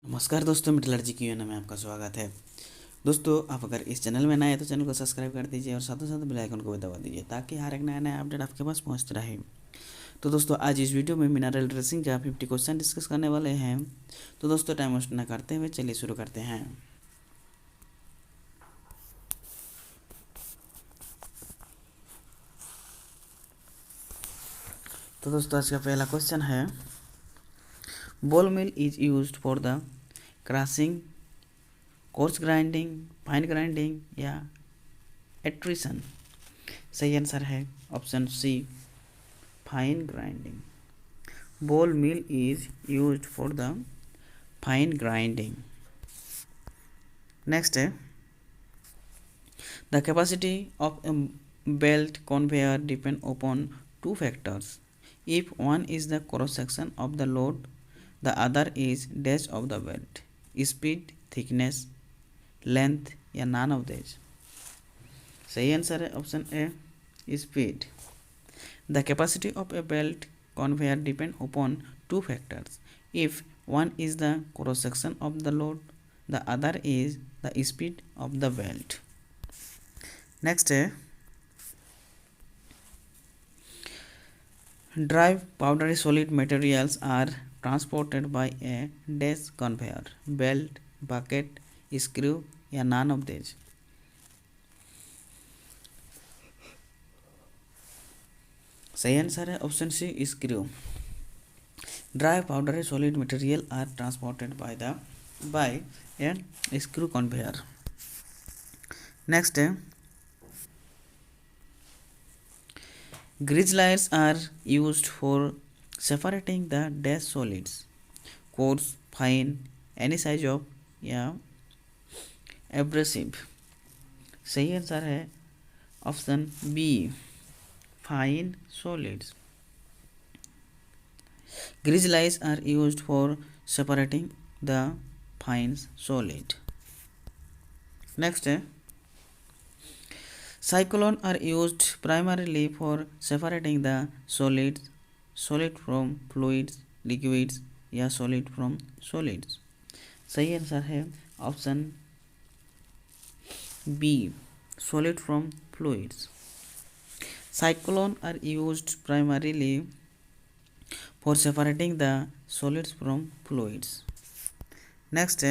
नमस्कार दोस्तों, metallurgy Q&A में आपका स्वागत है। दोस्तों, आप अगर इस चैनल में नए हैं तो चैनल को सब्सक्राइब कर दीजिए और साथ ही साथ बेल आइकन को भी दबा दीजिए ताकि हर एक नया नया अपडेट आपके पास पहुंचता रहे। तो दोस्तों, आज इस वीडियो में मिनरल ड्रेसिंग का 50 क्वेश्चन डिस्कस करने वाले हैं। तो दोस्तों, टाइम वेस्ट न करते हुए चलिए शुरू करते हैं। तो दोस्तों, आज का पहला क्वेश्चन है, ball mill is used for the crushing, coarse grinding, fine grinding या एट्रिशन। सही आंसर है option C, fine grinding. Ball mill is used for the fine grinding. Next, the capacity of a belt conveyor depends upon two factors. If one is the cross section of the load, the other is dash of the belt. Speed, thickness, length या none of these. सही answer है option A, speed. The capacity of a belt conveyor depends upon two factors. If one is the cross section of the load, the other is the speed of the belt. Next, dry powdery solid materials are transported by a dash conveyor, belt, bucket, screw या none of these. सही answer है option C, screw. Dry powdery solid material are transported by a screw conveyor. Next, grease lights are used for separating the dash solids, coarse, fine, any size of या abrasive. सही answer है option B, fine solids. Grease lights are used for separating the fine solid. Next, cyclone are used primarily for separating the solid from fluids, liquids या solid from solids. सही answer है option B, solid from fluids. Cyclone are used primarily for separating the solids from fluids. Next,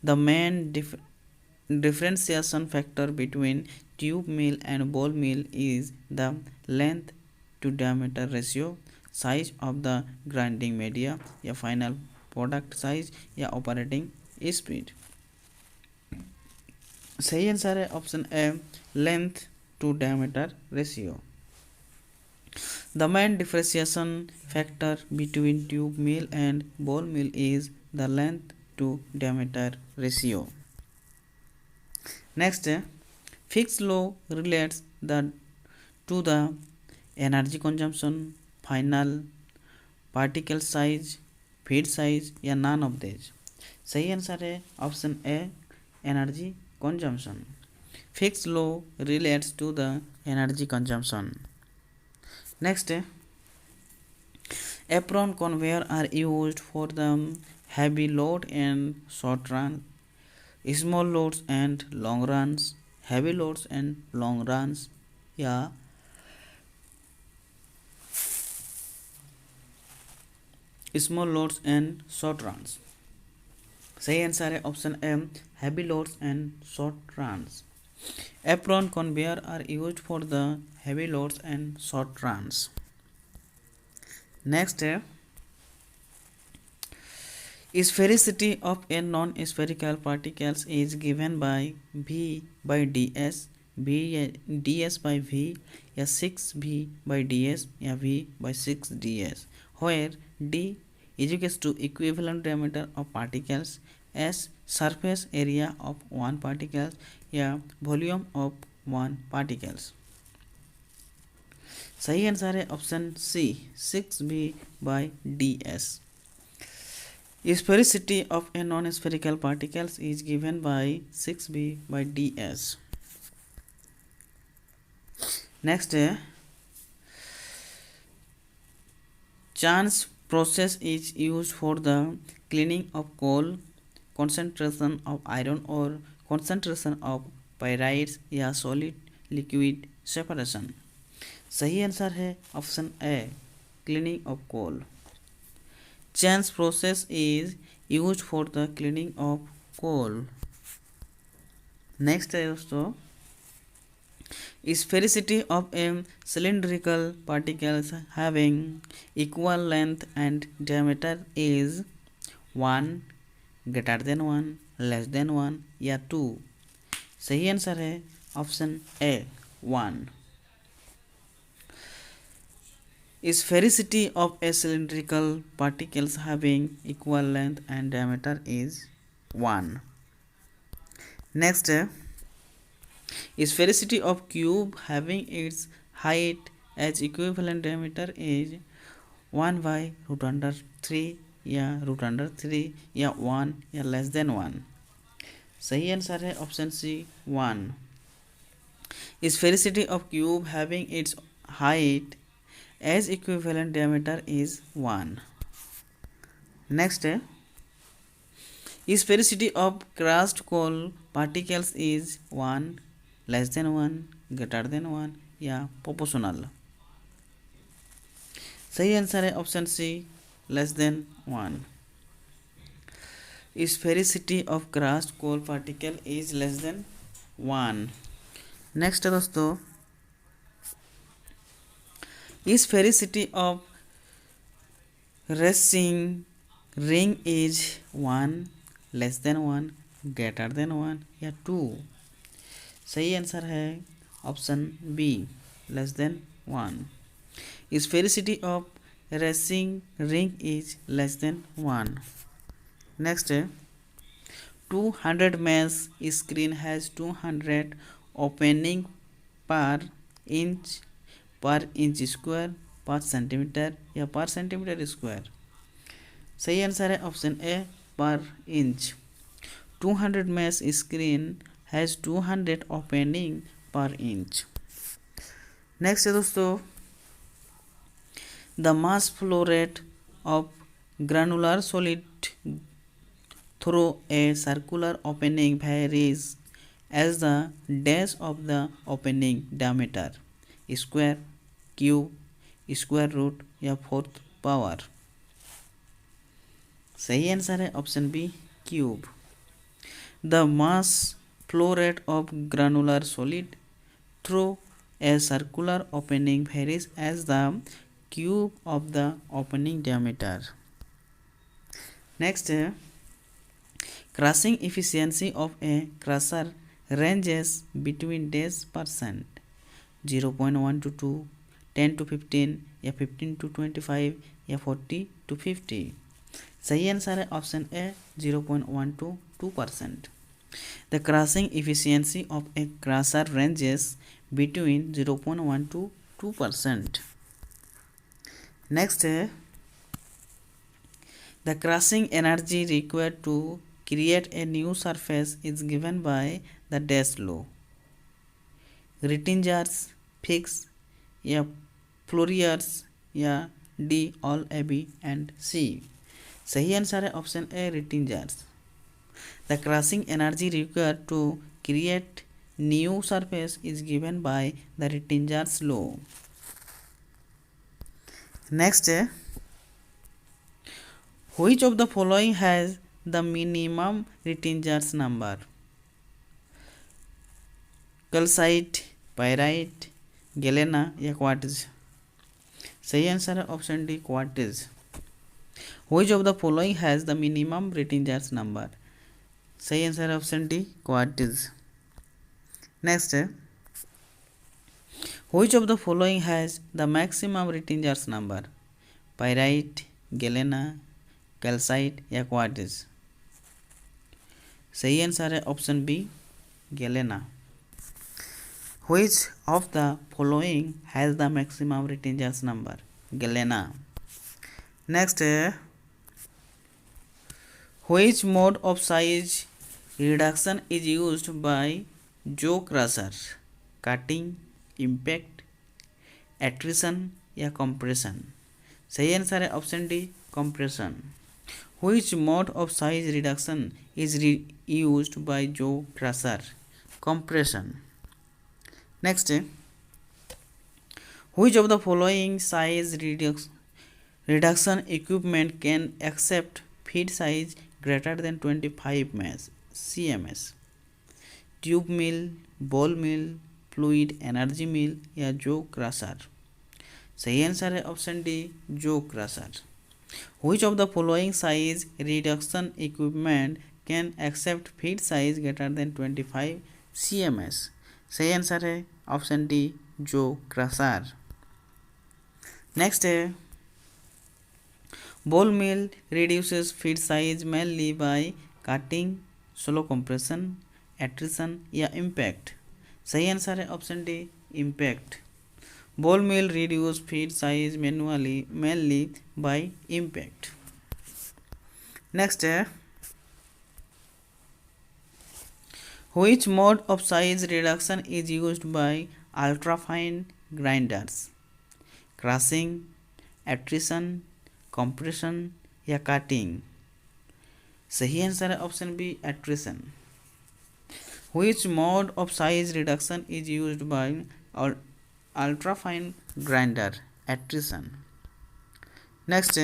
the main differentiation factor between tube mill and ball mill is the length to diameter ratio, size of the grinding media या final product size या operating speed. सही answer है option A, length to diameter ratio. The main differentiation factor between tube mill and ball mill is the length to diameter ratio. Next, Fick's law relates to the energy consumption, final particle size, feed size या none of these. सही answer है option A, energy consumption. Fick's law relates to the energy consumption. Next, apron conveyor are used for the heavy load and short run, small loads and long runs, heavy loads and long runs या small loads and short runs. सही answer है option M, heavy loads and short runs. Apron conveyor are used for the heavy loads and short runs. Next, sphericity of a non-spherical particles is given by V by ds, ds by V या 6V by ds या V by 6ds, where d is equal to equivalent diameter of particles, s surface area of one particle या volume of one particles. सही answer है option C, 6V by ds. Sphericity of a non-spherical particles is given by 6V by ds. Next, Chance process is used for the cleaning of coal, concentration of iron or concentration of pyrites या solid liquid separation. सही answer है option A, cleaning of coal. Change process is use for the cleaning of coal. Next है दोस्तों, sphericity of a cylindrical particles having equal length and diameter is 1, greater than 1, less than 1 या 2। सही answer है option A 1। Sphericity of a cylindrical particles having equal length and diameter is 1। Next, sphericity of cube having its height as equivalent diameter is 1 by root under 3 या root under 3 या 1 या less than 1। सही answer है option C 1। sphericity of cube having its height as equivalent diameter is 1। Next, sphericity of crushed coal particles is 1, less than 1, greater than 1 या proportional। सही answer है option C less than 1। sphericity of crushed coal particle is less than 1। Next है दोस्तों, sphericity of racing ring is 1, less than 1, greater than 1 या 2। सही answer है option be less than 1। sphericity of racing ring is less than 1। Next, 200 mesh screen has 200 opening per inch square per centimeter या पर centimetre square. सही answer है option ए पर inch. 200 mesh screen has 200 opening per inch। Next है दोस्तों, the mass flow rate of granular solid through a circular opening varies as the dash of the opening diameter, square, cube, square root या fourth power. सही answer है option B cube. The mass flow rate of granular solid through a circular opening varies as the cube of the opening diameter। Next, crushing efficiency of a crusher ranges between dash percent 0.1 to 2, 10 to 15 या 15 to 25 या 40 to 50। सही answer है option A 0.1 to 2%। The crushing efficiency of a crusher ranges between 0.1 to 2%। Next, the crushing energy required to create a new surface is given by the dash law। Rittinger's fix या Fourier's या D all A B and C. सही answer है option A Rittinger's। The crushing energy required to create new surface is given by the Rittinger's law। Next, which of the following has the minimum Rittinger's number? Calcite, pyrite, galena या quartz. सही answer है option D quartz. Which of the following has the minimum Rittinger's number? सही answer है option D quartz. Next, which of the following has the maximum Rittinger's number? Pyrite, galena, calcite या quartz. सही answer है option B galena. Which of the following has the maximum Rittinger's number? Galena. Next, which mode of size reduction is used by jaw crusher? Cutting, impact, attrition या compression। सही answer है option D compression। Which mode of size reduction is used by jaw crusher? Compression. Next, which of the following size reduction equipment can accept feed size greater than 25 cms? Tube mill, ball mill, fluid energy मिल या जो crusher? सही answer है option D, जो crusher. Which of the following size reduction equipment can accept feed size greater than 25 cms? सही answer है option D, जो crusher. Next है, ball mill reduces feed size mainly by cutting, slow compression, attrition या impact? सही answer है option D, impact. Ball mill reduce feed size mainly by impact. Next है, which mode of size reduction is used by ultrafine grinders? Crushing, attrition, compression या cutting? सही answer है option B, attrition. Which mode of size reduction is used by ultrafine grinder? Attrition. Next,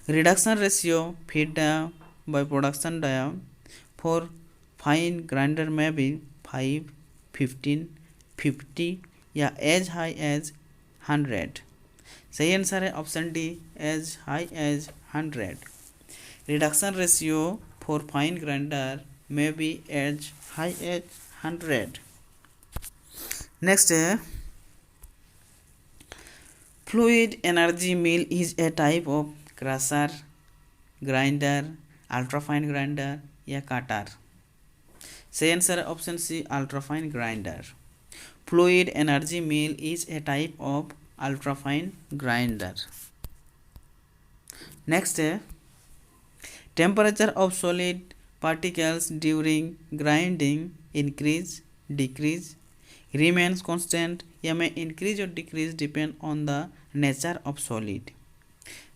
reduction ratio feed dia by production dia for fine grinder may be 5, 15, 50 या as high as 100? सही answer है option D, as high as 100. Reduction ratio for fine grinder may be as high as 100. Next, fluid energy mill is a type of crusher, grinder, ultrafine grinder या cutter? सही answer है option C, ultrafine grinder. Fluid energy mill is a type of ultrafine grinder. Next, temperature of solid particles during grinding increase, decrease, remains constant या may increase or decrease depend on the nature of solid?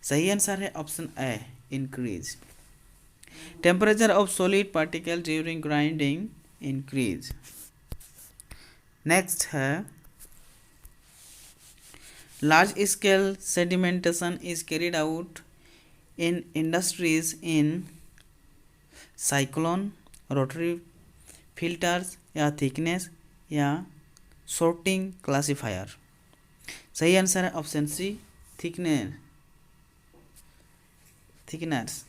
सही answer है option A, increase. Temperature of solid particle during grinding increase. Next है, large scale sedimentation is carried out in industries in cyclone, rotary filters या thickness या sorting classifier? सही answer है option C, thickness.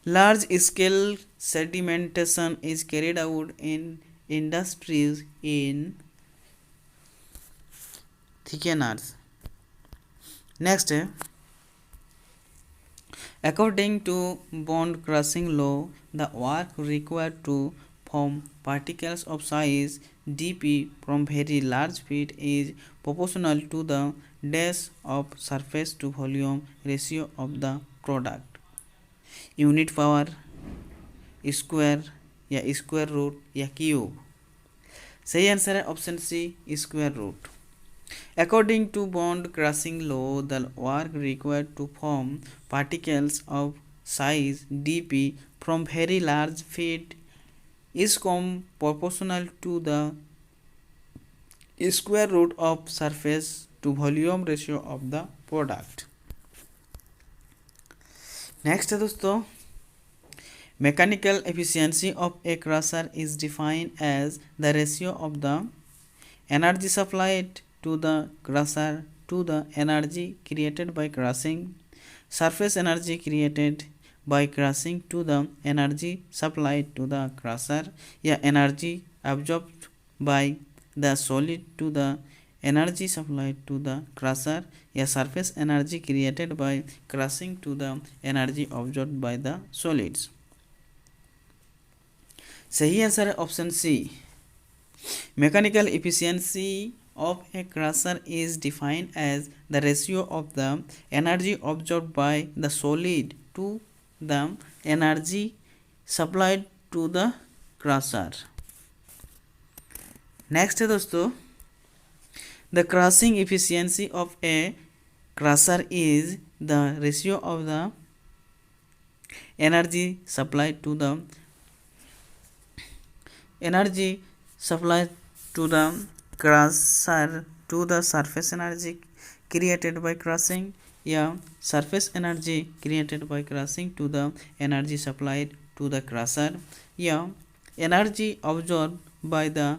Large scale sedimentation is carried out in industries in thickeners. Next, according to bond crushing law, the work required to form particles of size dp from very large feet is proportional to the dash of surface to volume ratio of the product. Unit power, square या square root या cube? सही answer है option C, square root. According to bond crushing law, the work required to form particles of size dp from very large feet is proportional to the square root of surface to volume ratio of the product. Next है दोस्तों, mechanical efficiency of a crusher is defined as the ratio of the energy supplied to the crusher to the energy created by crushing, surface energy created by crushing to the energy supplied to the crusher या energy absorbed by the solid to the energy supplied to the crusher या surface energy created by crushing to the energy absorbed by the solids. सही answer है option C. Mechanical efficiency of a crusher is defined as the ratio of the energy absorbed by the solid to the energy supplied to the crusher. Next है दोस्तों, the crushing efficiency of a crusher is the ratio of the energy supplied to the crusher to the surface energy created by crushing, या surface energy created by crushing to the energy supplied to the crusher, या energy absorbed by the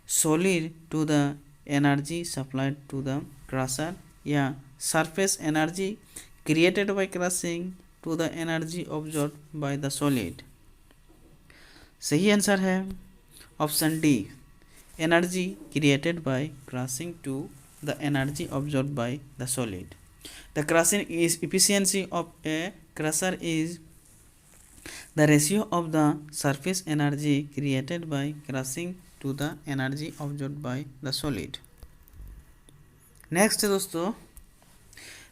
solid to the energy supplied to the crusher, या surface energy created by crushing to the energy absorbed by the solid। सही answer है option D, energy created by crushing to the energy observe by the solid. The crushing is efficiency of a crusher is the ratio of the surface energy created by crushing to the energy absorbed by the solid। Next दोस्तों,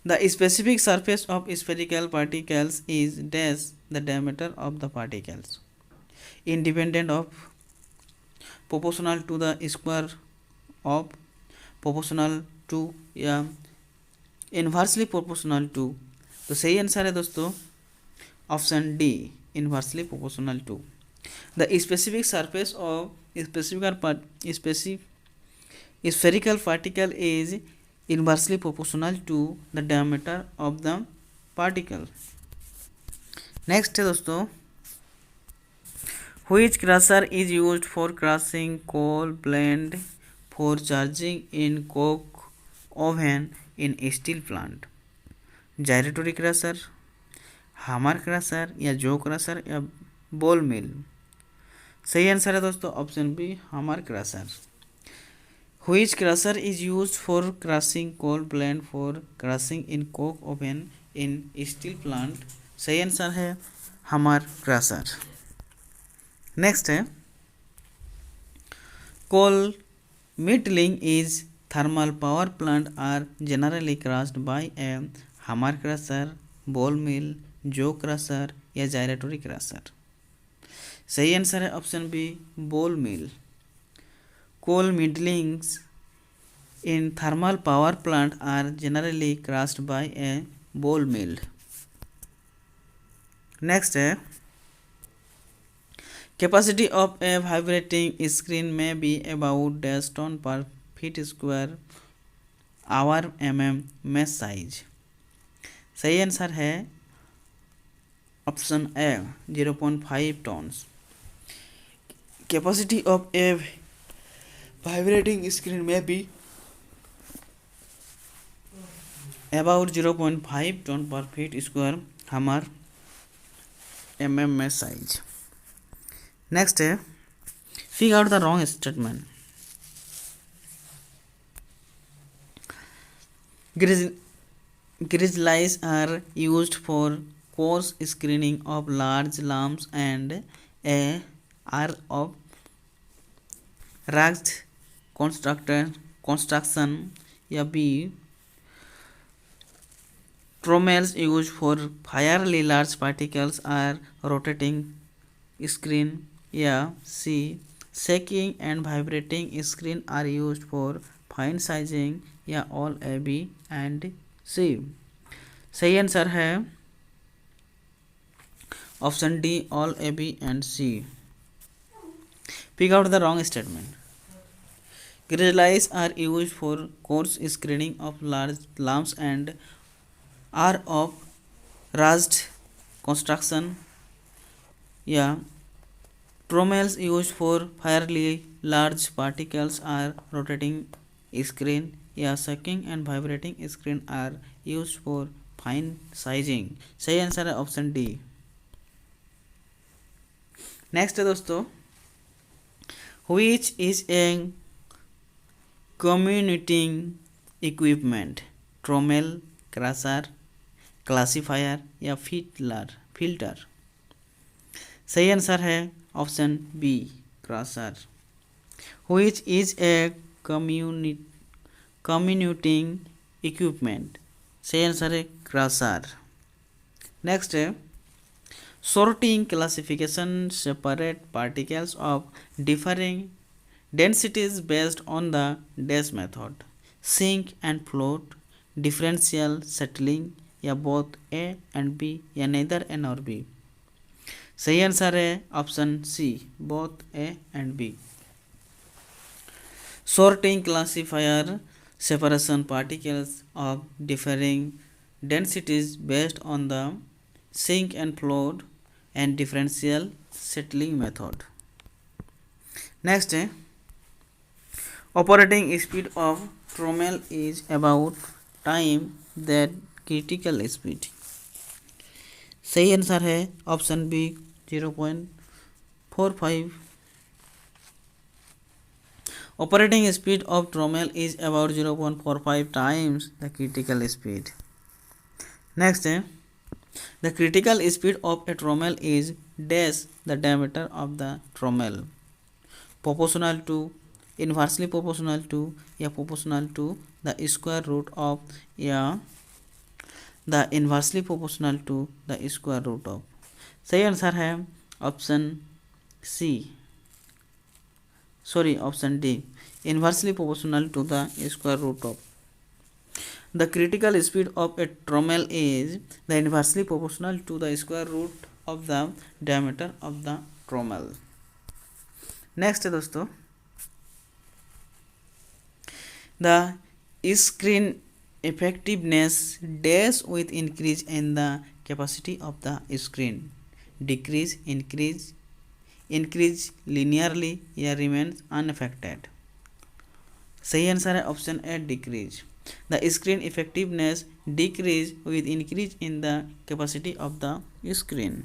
the specific surface of spherical particles is dash the diameter of the particles independent of proportional to the square of proportional to या inversely proportional to. तो सही answer है दोस्तों option D, inversely proportional to. The specific surface of spherical particle is inversely proportional to the diameter of the particle. Next है दोस्तों, Which crusher is used for crushing coal blend for charging in coke oven in steel plant? Gyratory crusher, hammer crusher या जो crusher या ball मिल। सही answer है दोस्तों option B, hammer crusher। Which crusher is used for crushing coal blend for crushing in coke oven in steel plant? सही answer है hammer crusher। Next है, coal middling is thermal power plant are generally crushed by a hammer crusher, ball mill, jaw crusher या gyratory crusher। सही answer है option B, ball mill. coal middlings in thermal power plant are generally crushed by a ball mill। Next है, Capacity of a vibrating screen may be about dash ton per feet square hour mm mesh size। सही answer है option A, 0.5 tons. Capacity of a vibrating screen may be about 0.5 ton per feet square hour mm mesh size। Next है, figure out the wrong statement. Grizzlies are used for coarse screening of large lumps and a are of rugged construction, या B trommels used for fairly large particles are rotating screen, या C shaking and vibrating screen are used for fine sizing, या all A, B and C। सही answer है option D, all A, B and C। Pick out the wrong statement. Grid lights are used for coarse screening of large lamps and are of raised construction, या trommels used for fairly large particles are rotating screen, या sucking and vibrating screen are used for fine sizing। सही answer है option D. Next है दोस्तों, which is a commuting equipment? trommel, crusher, classifier या filter. सही answer है option B, crusher. Which is a commuting equipment? सही answer है crusher. Next है, sorting classification separate particles of differing densities based on the dash method, sink and float, differential settling या both A and B या neither A nor B. सही answer है option C, both A and B. Sorting classifier separation particles of differing densities based on the sink and float and differential settling method. Next, operating speed of trommel is about time that critical speed. सही answer है option B 0.45। Operating speed of trommel is about 0.45 times the critical speed. Next, the critical speed of a trommel is dash the diameter of the trommel, proportional to, inversely proportional to या proportional to the square root of या the inversely proportional to the square root of। सही answer है option C, option D, inversely proportional to the square root of। The critical speed of a trommel is the inversely proportional to the square root of the diameter of the trommel। Next है दोस्तों, the screen effectiveness dash with increase in the capacity of the screen, decrease, increase linearly या remains unaffected। सही answer है option A, decrease. The screen effectiveness decrease with increase in the capacity of the screen.